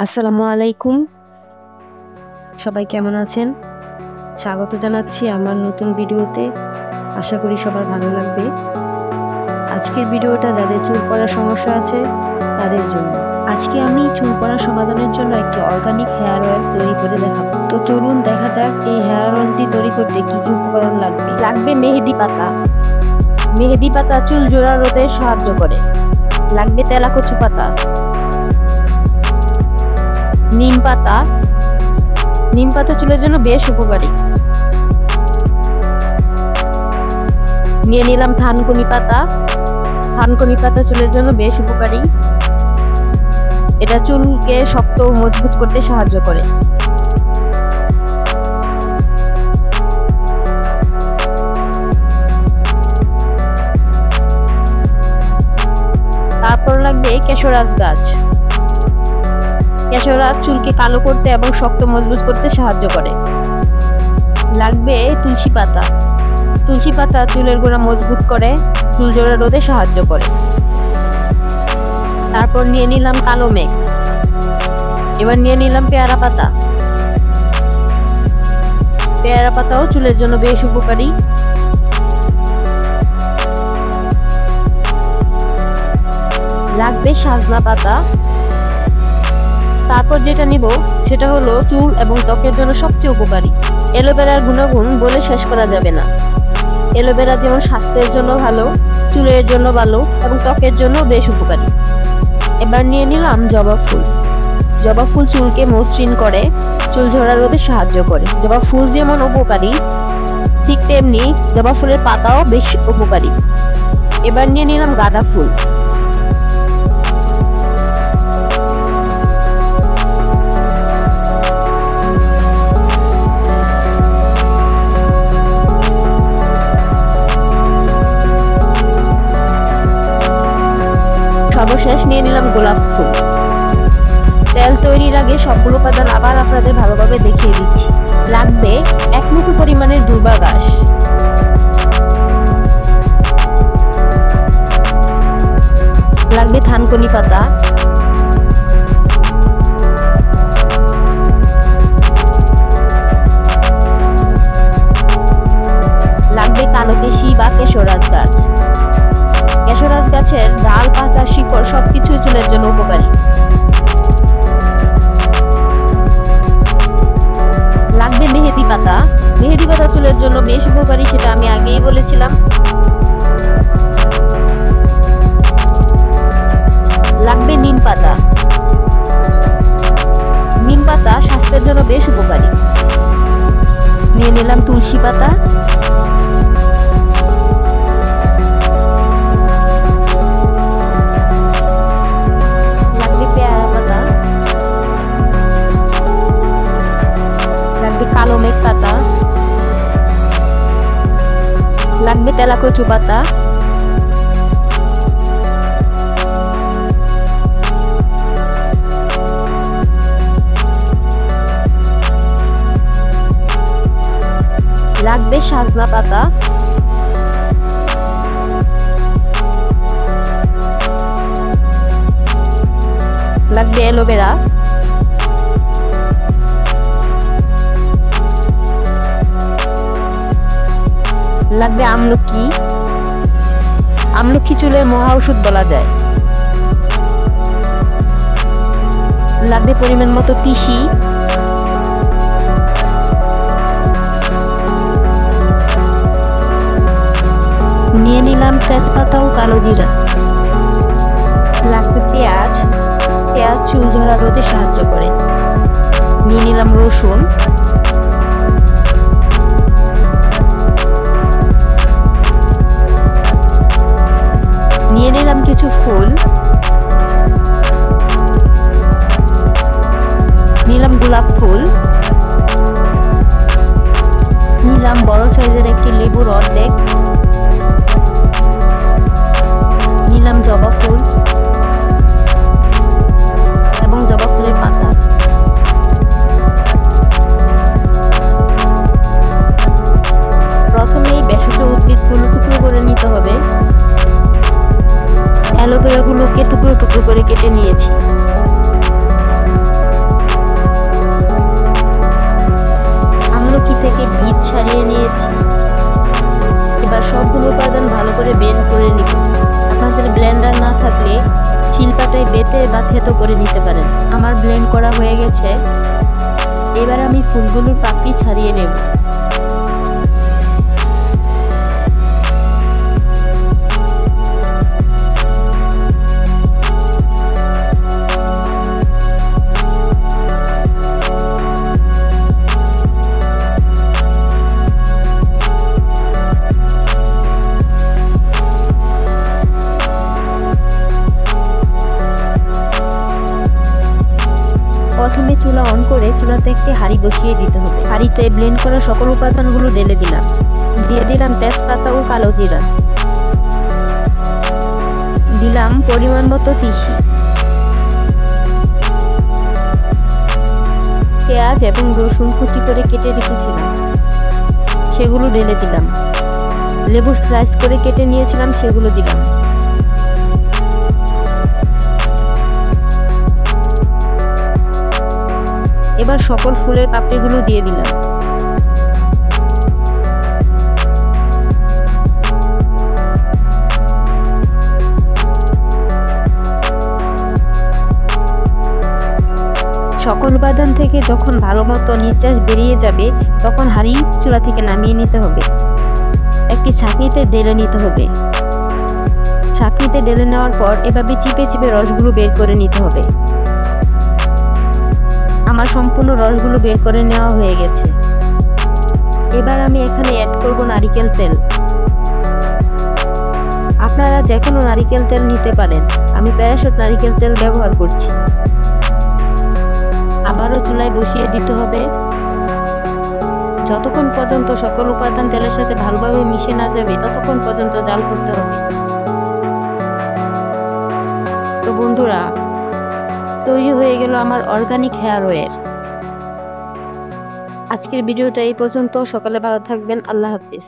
আসসালামু আলাইকুম। সবাই কেমন আছেন? স্বাগত জানাচ্ছি আমার নতুন ভিডিওতে। আশা করি সবার ভালো লাগবে। আজকের ভিডিওটা যাদের চুল পড়ার সমস্যা আছে তাদের জন্য। আজকে আমি চুল পড়া সমাধানের জন্য একটি অর্গানিক হেয়ার অয়েল তৈরি করে দেখাবো। তো চলুন দেখা যাক এই হেয়ার অয়েলটি তৈরি করতে কি কি উপকরণ লাগবে। লাগবে মেহেদি পাতা। মেহেদি পাতা চুল জোড়া রোধে সাহায্য করে। লাগবে তেলাকুচু পাতা, নিম পাতা। নিম পাতা চুলের জন্য বেশ উপকারী। নিয়ে নিলাম থানকুনি পাতা। থানকুনি পাতা চুলের জন্য বেশ উপকারী। এটা চুলকে শক্ত ও মজবুত করতে সাহায্য করে। তারপর লাগবে কেশরাজ গাছ। কেশরাজ চুলকে কালো করতে এবং শক্ত মজবুত করতে সাহায্য করে। লাগবে তুলসী পাতা। তুলসী পাতা চুলের গোড়া মজবুত করে, চুল জোড়া রোধে সাহায্য করে। তারপর নিয়ে নিলাম কালো মেঘ। এবার নিয়ে নিলাম পেয়ারা পাতা। পেয়ারা পাতাও চুলের জন্য বেশ উপকারী। লাগবে সাজনা পাতা। তারপর যেটা নিব সেটা হলো চুল এবং ত্বকের জন্য সবচেয়ে উপকারী অ্যালোভেরার গুণাগুণ বলে শেষ করা যাবে না। অ্যালোভেরা যেমন স্বাস্থ্যের জন্য ভালো, চুলের জন্য ভালো এবং ত্বকের জন্য বেশ উপকারী। এবার নিয়ে নিলাম জবা ফুল। জবা ফুল চুলকে মসৃণ করে, চুল ঝরা রোধে সাহায্য করে। জবা ফুল যেমন উপকারী, ঠিক তেমনি জবা ফুলের পাতাও বেশ উপকারী। এবার নিয়ে নিলাম গাঁদা ফুল। সর্বশেষ নিয়ে নিলাম গোলাপ ফুল। তেল তৈরির আগে সবগুলো উপাদান আবার আপনাদের ভালোভাবে দেখিয়ে দিচ্ছি। লাগবে 1 মুঠো পরিমাণের দুর্বা ঘাস। লাগবে থানকুনি পাতা। লাগবে কালোকেশি বা কেশরাজ গাছ। কেশরাজ গাছের ডাল, পাতা, শিকড় সবকিছু চুলের জন্য উপকারী। লাগবে মেহেদি পাতা। মেহেদি পাতা চুলের জন্য বেশ উপকারী, সেটা আমি আগেই বলেছিলাম। লাগবে নিম পাতা। নিম পাতা স্বাস্থ্যের জন্য বেশ উপকারী। নিয়ে নিলাম তুলসী পাতা। কালো মেঘ পাতা। লাগবে তেলাকুচু পাতা। লাগবে সাজনা পাতা। লাগবে অ্যালোভেরা। লাগবে আমলকি। আমলকি চুলের মহা ঔষধ বলা যায়। লাগবে পরিমাণ মতো তিসি। নিয়ে নিলাম তেজপাতা ও কালো জিরা। লাগবে পেঁয়াজ। পেঁয়াজ চুল ঝরা রোধে সাহায্য করে। নিয়ে নিলাম রসুন। নিয়ে নিলাম কিছু ফুল। নিলাম গোলাপ ফুল। নিলাম বড় সাইজের একটি লেবুর অর্ধেক। নিলাম জবা ফুল এবং জবা ফুলের পাতা। প্রথমেই ভেষজ উদ্ভিদগুলো টুকরো করে নিতে হবে। অ্যালোভেরা গুলোকে নিতে পারেন। আমার ব্লেন্ড করা হয়ে গেছে, এবার আমি ফুলগুলোর পাপড়ি ছাড়িয়ে নেব। প্রথমে চুলা অন করে চুলাতে একটি হাঁড়ি বসিয়ে দিতে হবে। হাঁড়িতে ব্লেন্ড করা সকল উপাদানগুলো ঢেলে দিলাম। দিয়ে দিলাম তেজপাতা ও কালো জিরা, দিলাম পরিমাণ মতো তিসি, পেঁয়াজ এবং রসুন কুচি করে কেটে রেখেছিলাম সেগুলো ঢেলে দিলাম। লেবু স্লাইস করে কেটে নিয়েছিলাম সেগুলো দিলাম। এবার সকল ফুলের পাপড়িগুলো দিয়ে দিলাম। সকল উপাদান থেকে যখন ভালো মতো নিঃশ্বাস বেরিয়ে যাবে তখন হাঁড়ি চুলা থেকে নামিয়ে নিতে হবে। একটি ছাঁকনিতে ঢেলে নিতে হবে। ছাঁকনিতে ঢেলে নেওয়ার পর এভাবে চিপে চিপে রসগুলো বের করে নিতে হবে। আমার সম্পূর্ণ রসগুলো বের করে নেওয়া হয়ে গেছে। এবার আমি এখানে অ্যাড করব নারিকেল তেল। আপনারা যে কোনো নারিকেল তেল নিতে পারেন, আমি প্যারাশুট নারিকেল তেল ব্যবহার করছি। আবারও চুলায় বসিয়ে দিতে হবে। যতক্ষণ পর্যন্ত সকল উপাদান তেলের সাথে ভালোভাবে মিশে না যাবে ততক্ষণ পর্যন্ত জাল করতে হবে। তো বন্ধুরা, তৈরি হয়ে গেল আমার অর্গানিক হেয়ার অয়েল। আজকের ভিডিওটা এই পর্যন্ত। সকালে ভালো থাকবেন। আল্লাহ হাফিজ।